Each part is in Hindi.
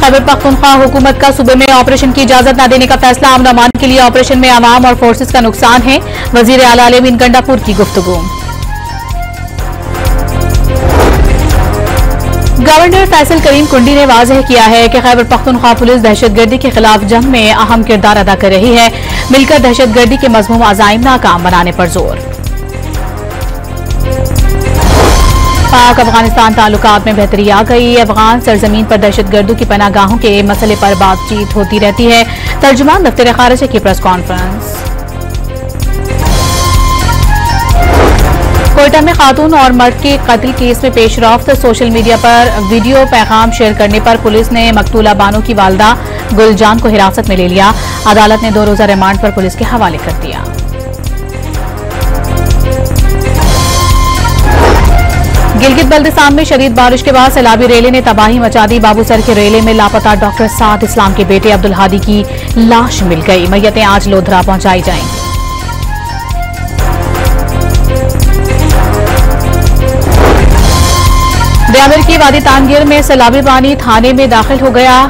खैबर पख्तूनख्वा हुकूमत का सूबे में ऑपरेशन की इजाजत न देने का फैसला अमन अमान के लिए ऑपरेशन में अवाम और फोर्सेस का नुकसान है। वजीर आला अमीन गंडापुर की गुफ्तगू। गवर्नर फैसल करीम कुंडी ने वाज़ेह किया है कि खैबर पख्तूनख्वा पुलिस दहशतगर्दी के खिलाफ जंग में अहम किरदार अदा कर रही है। मिलकर दहशतगर्दी के मज़मूम अज़ाइम नाकाम बनाने पर जोर। पाक अफगानिस्तान ताल्लुकात में बेहतरी आ गई। अफगान सरजमीन पर दहशतगर्दों की पनागाहों के मसले पर बातचीत होती रहती है। तर्जुमान दफ्तर खारिजा की प्रेस कॉन्फ्रेंस। कोयटा में खातून और मर्द के कत्ल केस में पेशरफ्त। सोशल मीडिया पर वीडियो पैगाम शेयर करने पर पुलिस ने मकतूला बानो की वालदा गुलजान को हिरासत में ले लिया। अदालत ने 2 रोजा रिमांड पर पुलिस के हवाले कर दिया। गिलगित बल्दिस्तान में शदीद बारिश के बाद सैलाबी रेले ने तबाही मचा दी। बाबूसर के रेले में लापता डॉक्टर साद इस्लाम के बेटे अब्दुल हादी की लाश मिल गई। मैयतें आज लोधरा पहुंचाई जाएंगी। ब्यावर की वादी तानगीर में सैलाबी पानी थाने में दाखिल हो गया।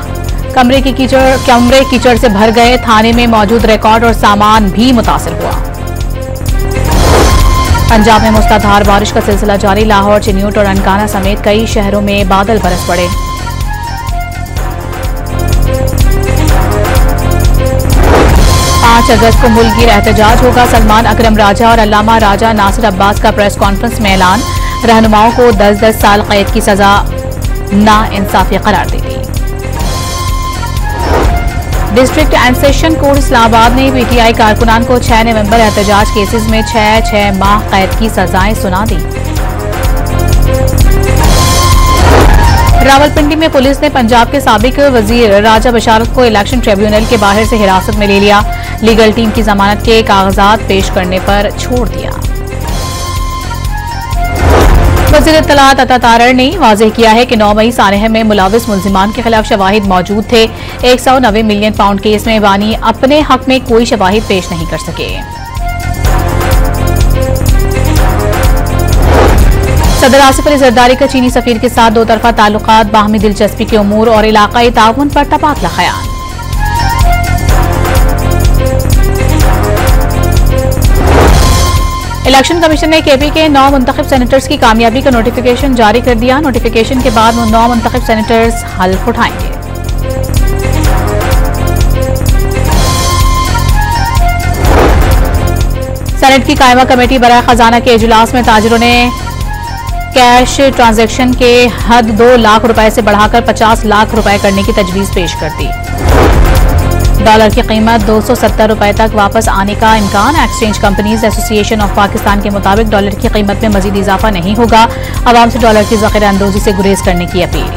कमरे कीचड़ से भर गए। थाने में मौजूद रिकॉर्ड और सामान भी मुतासिर हुआ। पंजाब में मूसलाधार बारिश का सिलसिला जारी। लाहौर, चिन्यूट और अनकाना समेत कई शहरों में बादल बरस पड़े। अगस्त को मुल्की एहतजाज होगा। सलमान अकरम राजा और अल्लामा राजा नासिर अब्बास का प्रेस कॉन्फ्रेंस में ऐलान। रहनुमाओं को 10-10 साल कैद की सजा ना इंसाफी करार दे दी। District and session court Islamabad ने पीटीआई कारकुनान को 6 नवंबर एहतजाज केसेस में 6 माह कैद की सजाएं सुना दी। रावलपिंडी में पुलिस ने पंजाब के साबिक वजीर राजा बशारत को इलेक्शन ट्रिब्यूनल के बाहर से हिरासत में ले लिया। लीगल टीम की जमानत के कागजात पेश करने पर छोड़ दिया। वज़ीर इत्तलात अता तारड़ ने वाज़ेह किया है कि 9 मई सानह में मुलविस मुल्जिमान के खिलाफ शवाहिद मौजूद थे। 190 मिलियन पाउंड केस में बानी अपने हक में कोई शवाहिद पेश नहीं कर सके। सदर आसिफ अली जरदारी का चीनी सफीर के साथ 2 तरफा ताल्लुकात, बाहमी दिलचस्पी के उमूर और इलाकाई ताउन पर तबादला ख्याल। इलेक्शन कमीशन ने केपी के 9 मुंतखब सेनेटर्स की कामयाबी का नोटिफिकेशन जारी कर दिया। नोटिफिकेशन के बाद 9 मुंतखब सेनेटर्स हल्फ उठाएंगे। सेनेट की कायमा कमेटी बराए खजाना के इजलास में ताजिरों ने कैश ट्रांजैक्शन के हद 2 लाख रुपए से बढ़ाकर 50 लाख रुपए करने की तजवीज पेश कर दी। डॉलर की कीमत 270 रुपए तक वापस आने का इम्कान। Exchange companies association of Pakistan के मुताबिक डॉलर की कीमत में मजीद इजाफा नहीं होगा। अवाम से डॉलर की ज़ख़ीरा अंदोज़ी से गुरेज करने की अपील।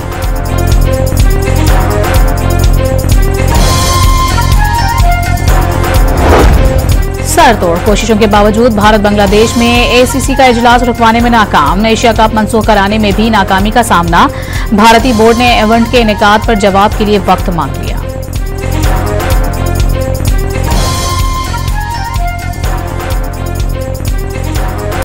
सरतोड़ कोशिशों के बावजूद भारत बांग्लादेश में एसीसी का इजलास रुकवाने में नाकाम। एशिया कप मनसूख कराने में भी नाकामी का सामना। भारतीय बोर्ड ने इवेंट के इनेकाद पर जवाब के लिए वक्त मांग लिया।